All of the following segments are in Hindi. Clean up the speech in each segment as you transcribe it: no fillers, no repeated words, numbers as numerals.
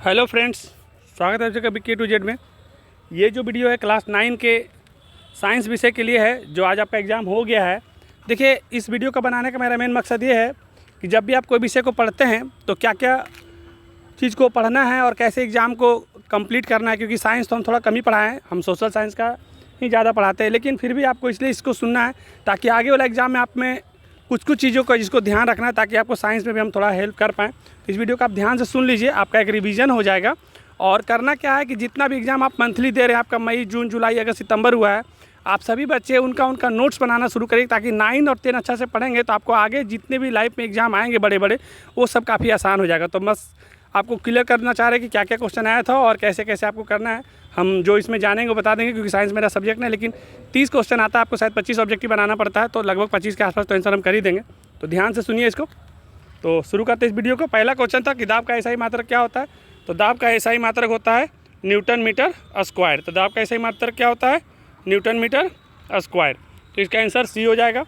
हेलो फ्रेंड्स, स्वागत है आपका के टू जेड में। ये जो वीडियो है क्लास 9 के साइंस विषय के लिए है, जो आज आपका एग्ज़ाम हो गया है। देखिए, इस वीडियो को बनाने का मेरा मेन मकसद ये है कि जब भी आप कोई विषय को पढ़ते हैं तो क्या क्या चीज़ को पढ़ना है और कैसे एग्ज़ाम को कंप्लीट करना है। क्योंकि साइंस तो हम थोड़ा कम ही पढ़ाएं, हम सोशल साइंस का ही ज़्यादा पढ़ाते हैं, लेकिन फिर भी आपको इसलिए इसको सुनना है ताकि आगे वाला एग्ज़ाम में आप में कुछ चीज़ों का जिसको ध्यान रखना है, ताकि आपको साइंस में भी हम थोड़ा हेल्प कर पाएँ। तो इस वीडियो को आप ध्यान से सुन लीजिए, आपका एक रिवीजन हो जाएगा। और करना क्या है कि जितना भी एग्ज़ाम आप मंथली दे रहे हैं, आपका मई, जून, जुलाई, अगस्त, सितंबर हुआ है, आप सभी बच्चे उनका नोट्स बनाना शुरू करिए, ताकि 9 और 10 अच्छा से पढ़ेंगे तो आपको आगे जितने भी लाइफ में एग्ज़ाम आएंगे बड़े बड़े, वो सब काफ़ी आसान हो जाएगा। तो बस आपको क्लियर करना चाह रहे हैं कि क्या क्या क्वेश्चन आया था और कैसे कैसे आपको करना है। हम जो इसमें जानेंगे वो बता देंगे, क्योंकि साइंस मेरा सब्जेक्ट नहीं, लेकिन 30 क्वेश्चन आता है, आपको शायद 25 ऑब्जेक्टिव बनाना पड़ता है, तो लगभग 25 के आसपास तो आंसर हम कर ही देंगे। तो ध्यान से सुनिए इसको। तो शुरू करते हैं इस वीडियो को। पहला क्वेश्चन था कि दाब का एसआई मात्रक क्या होता है। तो दाब का एसआई मात्रक होता है न्यूटन मीटर स्क्वायर। तो दाब का एसआई मात्रक क्या होता है? Newton metre square. तो इसका आंसर सी हो जाएगा।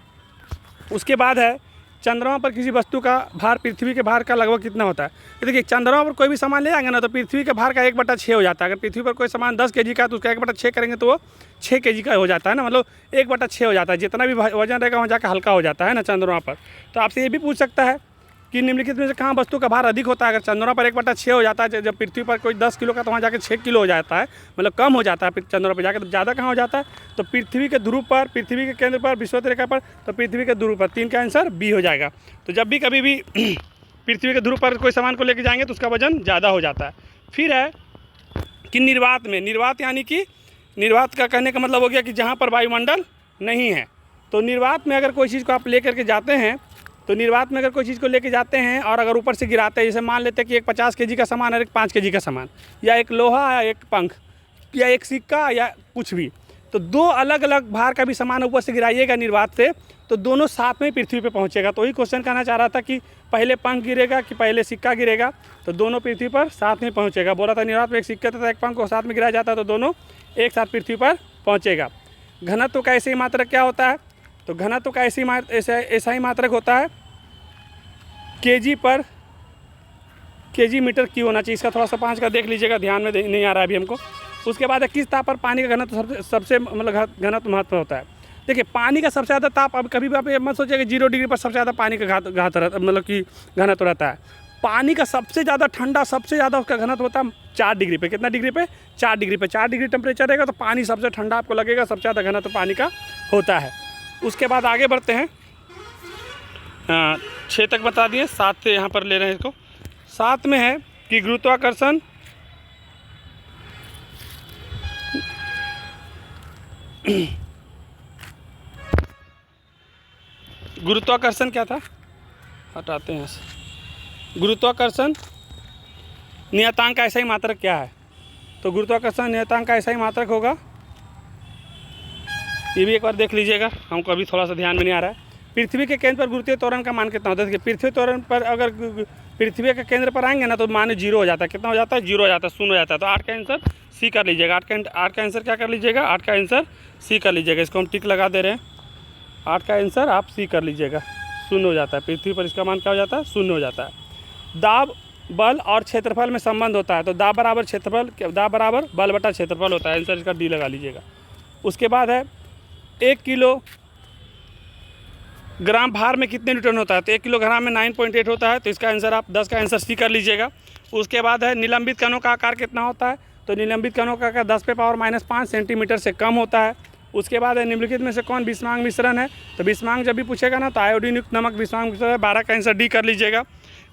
उसके बाद है चंद्रमा पर किसी वस्तु का भार पृथ्वी के भार का लगभग कितना होता है। तो देखिए, चंद्रमा पर कोई भी सामान ले जाएंगे ना, तो पृथ्वी के भार का 1/6 हो जाता है। अगर पृथ्वी पर कोई सामान 10 kg का है तो उसका 1/6 करेंगे तो वो 6 kg का हो जाता है ना, मतलब 1/6 हो जाता है। जितना भी वजन रहेगा वहाँ जाकर हल्का हो जाता है ना चंद्रमा पर। तो आपसे ये भी पूछ सकता है कि निम्नलिखित में से कहाँ वस्तु का भार अधिक होता है। अगर चंद्रमा पर 1/6 हो जाता है, जब पृथ्वी पर कोई 10 किलो का, तो वहाँ जाकर 6 किलो हो जाता है, मतलब कम हो जाता है चंद्रमा पर जाकर। तो ज़्यादा कहाँ हो जाता है? तो पृथ्वी के ध्रुव पर, पृथ्वी के केंद्र पर, विषुवत रेखा पर। तो पृथ्वी के ध्रुव पर। 3 का आंसर बी हो जाएगा। तो जब भी कभी भी पृथ्वी के ध्रुव पर कोई सामान को लेकर जाएंगे तो उसका वजन ज़्यादा हो जाता है। फिर है कि निर्वात में, निर्वात यानी कि निर्वात का कहने का मतलब हो गया कि जहाँ पर वायुमंडल नहीं है। तो निर्वात में अगर कोई चीज़ को आप ले करके जाते हैं, तो निर्वात में अगर कोई चीज़ को लेके जाते हैं और अगर ऊपर से गिराते हैं, जैसे मान लेते हैं कि एक 50 kg का सामान और एक 5 kg का सामान, या एक लोहा या एक पंख या एक सिक्का या कुछ भी, तो 2 अलग अलग भार का भी सामान ऊपर से गिराइएगा निर्वात से, तो दोनों साथ में पृथ्वी पे पहुंचेगा। तो वही क्वेश्चन कहना चाह रहा था कि पहले पंख गिरेगा कि पहले सिक्का गिरेगा, तो दोनों पृथ्वी पर साथ में पहुँचेगा। बोला था निर्वात में एक सिक्का तथा एक पंख को साथ में गिराया जाता है, तो दोनों एक साथ पृथ्वी पर पहुँचेगा। घनत्व का ऐसे ही मात्रक क्या होता है? तो घनत्व का ऐसा ही मात्रक होता है केजी पर केजी मीटर क्यों होना चाहिए। इसका थोड़ा सा 5 का देख लीजिएगा, ध्यान में नहीं आ रहा है अभी हमको। उसके बाद है किस ताप पर पानी का घनत्व सबसे मतलब घनत्व महत्व होता है। देखिए, पानी का सबसे ज़्यादा ताप, अब कभी भी आप ये मत सोचिए कि 0 डिग्री पर सबसे ज़्यादा पानी का मतलब कि घनत्व रहता है। पानी का सबसे ज़्यादा ठंडा, सबसे ज़्यादा उसका घनत्व होता है 4 डिग्री पे। कितना डिग्री पे? 4 डिग्री पे। 4 डिग्री टेम्परेचर रहेगा तो पानी सबसे ठंडा आपको लगेगा, सबसे ज़्यादा घनत्व पानी का होता है। उसके बाद आगे बढ़ते हैं। 6 तक बता दिए, 7 से यहाँ पर ले रहे हैं इसको। 7 में है कि गुरुत्वाकर्षण गुरुत्वाकर्षण क्या था, हटाते हैं से। गुरुत्वाकर्षण नियतांक का ऐसा ही मात्रक क्या है? तो गुरुत्वाकर्षण नियतांक का ऐसा ही मात्रक होगा, ये भी एक बार देख लीजिएगा, हमको अभी थोड़ा सा ध्यान में नहीं आ रहा है। पृथ्वी के केंद्र पर गुरुत्वीय त्वरण का मान कितना होता है? देखिए, पृथ्वी त्वरण पर अगर पृथ्वी के केंद्र पर आएंगे ना, तो मान 0 हो जाता है। कितना हो जाता है? 0 हो जाता है, 0 हो जाता है। तो 8 का आंसर सी कर लीजिएगा। 8 का आंसर क्या कर लीजिएगा? 8 का आंसर सी कर लीजिएगा। इसको हम टिक लगा दे रहे हैं। 8 का आंसर आप सी कर लीजिएगा, 0 हो जाता है। पृथ्वी पर इसका मान क्या हो जाता है? 0 हो जाता है। दाब, बल और क्षेत्रफल में संबंध होता है। तो दाब बराबर क्षेत्रफल, दाब बराबर बल बटा क्षेत्रफल होता है। आंसर इसका डी लगा लीजिएगा। उसके बाद है 1 किलोग्राम भार में कितने न्यूटन होता है? तो 1 किलोग्राम में 9.8 होता है। तो इसका आंसर आप 10 का आंसर सी कर लीजिएगा। उसके बाद है निलंबित कणों का आकार कितना होता है? तो निलंबित कणों का आकार 10⁻⁻5 सेंटीमीटर से कम होता है। उसके बाद है निम्नलिखित में से कौन बिस्मांग मिश्रण है? तो बिस्मांग जब भी पूछेगा ना, तो आयोडीन युक्त नमक बिस्मांग मिश्रण है। 12 का आंसर डी कर लीजिएगा।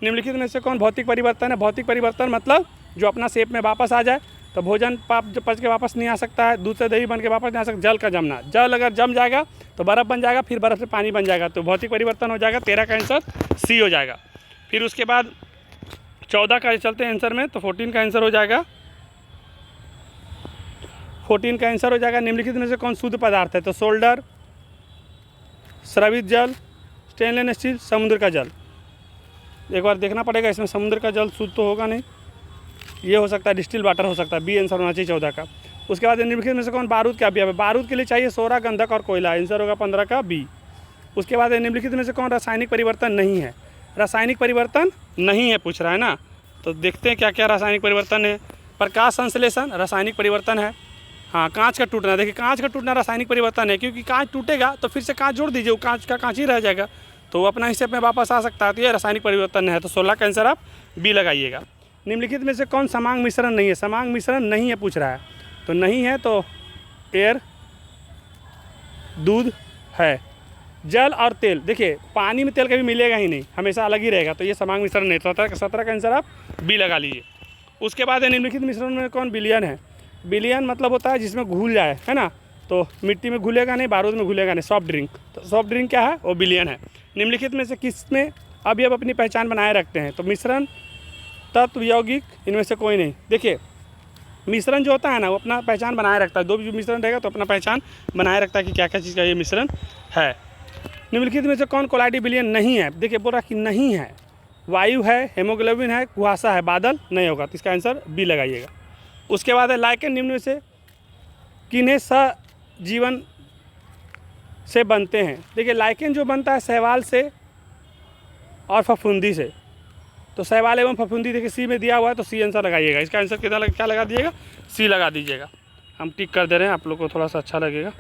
निम्नलिखित में से कौन भौतिक परिवर्तन है? भौतिक परिवर्तन मतलब जो अपना शेप में वापस आ जाए। तो भोजन पाप जो पच के वापस नहीं आ सकता है, दूध से दही बन के वापस नहीं आ सकता। जल का जमना, जल अगर जम जाएगा तो बर्फ़ बन जाएगा, फिर बर्फ़ से पानी बन जाएगा, तो भौतिक परिवर्तन हो जाएगा। 13 का आंसर सी हो जाएगा। फिर उसके बाद 14 का चलते हैं आंसर में, तो 14 का आंसर हो जाएगा, 14 का आंसर हो जाएगा निम्नलिखित में से कौन शुद्ध पदार्थ है? तो सोल्डर, स्रवित जल, स्टेनलेस स्टील, समुद्र का जल। एक बार देखना पड़ेगा, इसमें समुद्र का जल शुद्ध तो होगा नहीं, ये हो सकता है डिस्टिल वाटर हो सकता है। बी आंसर होना चाहिए 14 का। उसके बाद निम्नलिखित में से कौन बारूद का अवयव है? बारूद के लिए चाहिए सोरा, गंधक और कोयला। आंसर होगा 15 का बी। उसके बाद निम्नलिखित में से कौन रासायनिक परिवर्तन नहीं है? रासायनिक परिवर्तन नहीं है पूछ रहा है ना, तो देखते हैं क्या क्या रासायनिक परिवर्तन है। प्रकाश संश्लेषण रासायनिक परिवर्तन है। हाँ, कांच का टूटना, देखिए कांच का टूटना रासायनिक परिवर्तन है, क्योंकि कांच टूटेगा तो फिर से कांच जोड़ दीजिए, वो कांच का कांच ही रह जाएगा, तो वो अपना हिस्से में वापस आ सकता है। तो ये रासायनिक परिवर्तन है। तो 16 का आंसर आप बी लगाइएगा। निम्नलिखित में से कौन समांग मिश्रण नहीं है? समांग मिश्रण नहीं है पूछ रहा है, तो नहीं है तो एयर, दूध है। जल और तेल, देखिए पानी में तेल कभी मिलेगा ही नहीं, हमेशा अलग ही रहेगा, तो ये समांग मिश्रण नहीं। 17 का आंसर आप बी लगा लीजिए। उसके बाद है निम्नलिखित मिश्रण में कौन विलयन है? विलयन मतलब होता है जिसमें घुल जाए, है ना, तो मिट्टी में घुलेगा नहीं, बारूद में घुलेगा नहीं, सॉफ्ट ड्रिंक। तो सॉफ्ट ड्रिंक क्या है? वो विलयन है। निम्नलिखित में से किस में अवयव अपनी पहचान बनाए रखते हैं? तो मिश्रण, तत्व, यौगिक, इनमें से कोई नहीं। देखिए मिश्रण जो होता है ना, वो अपना पहचान बनाए रखता है। दो भी मिश्रण रहेगा तो अपना पहचान बनाए रखता है कि क्या क्या चीज़ का ये मिश्रण है। निम्नलिखित में से कौन कोलाइडी विलयन नहीं है? देखिए बोल रहा कि नहीं है। वायु है, हेमोग्लोबिन है, कुहासा है, बादल नहीं होगा, तो इसका आंसर बी लगाइएगा। उसके बाद है लाइकेन निम्न में से किन्हें सहजीवन से बनते हैं? देखिए लाइकेन जो बनता है शैवाल से और फफूंदी से, तो शैवाल एवं फफूंदी देखिए सी में दिया हुआ है, तो सी आंसर लगाइएगा। इसका आंसर कितना क्या लगा दीजिएगा? सी लगा दीजिएगा। हम टिक कर दे रहे हैं, आप लोग को थोड़ा सा अच्छा लगेगा।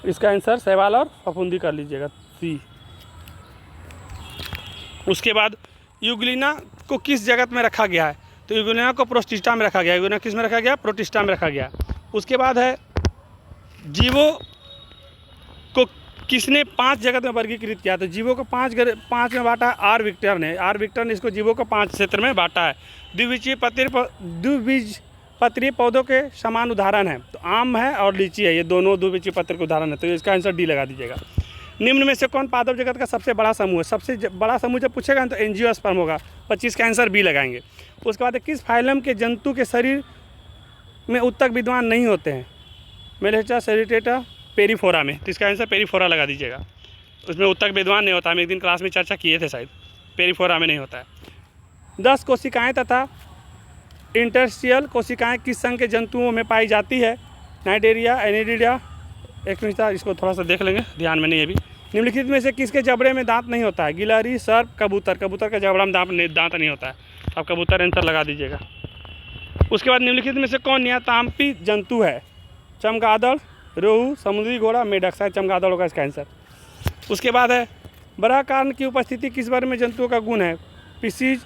इसका आंसर शैवाल और फफूंदी कर लीजिएगा, सी। उसके बाद यूग्लिना को किस जगत में रखा गया है? तो यूग्लिना को प्रोटिस्टा में रखा गया। यूग्लिना किस में रखा गया? प्रोटिस्टा में रखा गया। उसके बाद है जीवों को किसने 5 जगत में वर्गीकृत किया? तो जीवों को 5 में बांटा है आर विक्टर ने। आर विक्टर ने इसको जीवों को 5 क्षेत्र में बांटा है। द्विबीजपत्रीय पौधों के समान उदाहरण है, तो आम है और लीची है, ये दोनों द्विबीजपत्री के उदाहरण है, तो इसका आंसर डी लगा दीजिएगा। निम्न में से कौन पादप जगत का सबसे बड़ा समूह है? सबसे बड़ा समूह जब पूछेगा तो एंजियोस्पर्म होगा, 25 का आंसर बी लगाएंगे। उसके बाद किस फाइलम के जंतु के शरीर में उत्तक विद्वान नहीं होते हैं? मेलेस्टा, सेरिटेटा, पेरीफोरा में, तो इसका आंसर पेरीफोरा लगा दीजिएगा। उसमें उत्तक विद्वान नहीं होता, हम एक दिन क्लास में चर्चा किए थे शायद, पेरीफोरा में नहीं होता है। 10 कोशिकाएँ तथा इंटरस्टिशियल कोशिकाएँ किस संघ के जंतुओं में पाई जाती है? नाइडेरिया, एनिडिया, एक मिनट, इसको थोड़ा सा देख लेंगे, ध्यान में नहीं है अभी। निम्नलिखित में से किसके जबड़े में दांत नहीं होता है? गिलहरी, सर्प, कबूतर। कबूतर का जबड़ा में दांत नहीं होता है, आप कबूतर आंसर लगा दीजिएगा। उसके बाद निम्नलिखित में से कौन नियताम्पी जंतु है? चमगादड़, रोहू, समुद्री घोड़ा, मेढक। शायद चमगादड़ होगा इसका आंसर। उसके बाद है बराहकार्ण की उपस्थिति किस वर्ग में जंतुओं का गुण है? पिसीज,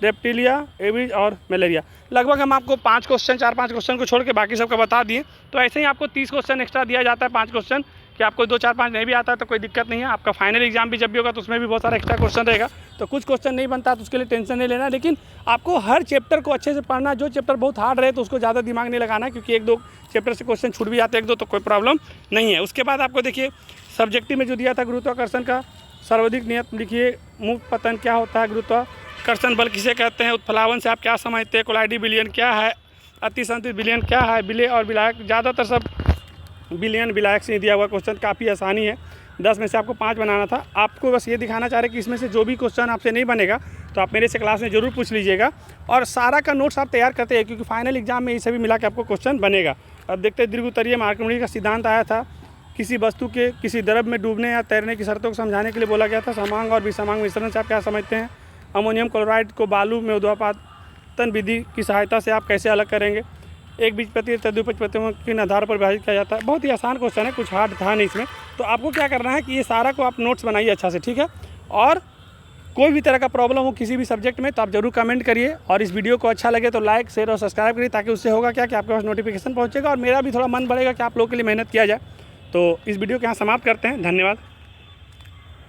रेप्टिलिया, एविज और मलेरिया। लगभग हम आपको 5 क्वेश्चन, 4-5 क्वेश्चन को छोड़ के बाकी सबका बता दिए। तो ऐसे ही आपको 30 क्वेश्चन एक्स्ट्रा दिया जाता है, 5 क्वेश्चन, कि आपको 2, 4, 5 नहीं भी आता है तो कोई दिक्कत नहीं है। आपका फाइनल एग्जाम भी जब भी होगा तो उसमें भी बहुत सारा एक्स्ट्रा क्वेश्चन रहेगा, तो कुछ क्वेश्चन नहीं बनता तो उसके लिए टेंशन नहीं लेना। लेकिन आपको हर चैप्टर को अच्छे से पढ़ना। जो चैप्टर बहुत हार्ड रहे तो उसको ज़्यादा दिमाग नहीं लगाना, क्योंकि 1-2 चैप्टर से क्वेश्चन छूट भी जाते हैं 1-2, तो कोई प्रॉब्लम नहीं है। उसके बाद आपको देखिए सब्जेक्टिव में जो दिया था गुरुत्वाकर्षण का सर्वाधिक नियत लिखिए। मुक्त पतन क्या होता है? गुरुत्वाकर्षण बल किसे कहते हैं? उत्प्लावन से आप क्या समझते हैं? कोलाइडी विलयन क्या है? अतिसंतुलित विलयन क्या है? विलेय और विलायक, ज़्यादातर सब विलयन विलायक से दिया हुआ क्वेश्चन, काफ़ी आसानी है। 10 में से आपको 5 बनाना था। आपको बस ये दिखाना चाह रहे कि इसमें से जो भी क्वेश्चन आपसे नहीं बनेगा तो आप मेरे से क्लास में ज़रूर पूछ लीजिएगा, और सारा का नोट्स आप तैयार करते हैं, क्योंकि फाइनल एग्जाम में ये सभी मिला के आपको क्वेश्चन बनेगा। अब देखते हैं दीर्घोत्तरीय मार्कोनी का सिद्धांत आया था। किसी वस्तु के किसी द्रव में डूबने या तैरने की शर्तों को समझाने के लिए बोला गया था। समांग और विसमांग मिश्रण से आप क्या समझते हैं? अमोनियम क्लोराइड को बालू में ऊर्ध्वपातन विधि की सहायता से आप कैसे अलग करेंगे? एक बीजपत्री तद्विपक्षपत्तियों के आधार पर विभाजित किया जाता है। बहुत ही आसान क्वेश्चन है, कुछ हार्ड था नहीं इसमें। तो आपको क्या करना है कि ये सारा को आप नोट्स बनाइए अच्छा से, ठीक है। और कोई भी तरह का प्रॉब्लम हो किसी भी सब्जेक्ट में तो आप जरूर कमेंट करिए, और इस वीडियो को अच्छा लगे तो लाइक, शेयर और सब्सक्राइब करिए, ताकि उससे होगा क्या कि आपके पास नोटिफिकेशन पहुँचेगा और मेरा भी थोड़ा मन बढ़ेगा कि आप लोगों के लिए मेहनत किया जाए। तो इस वीडियो को यहाँ समाप्त करते हैं। धन्यवाद।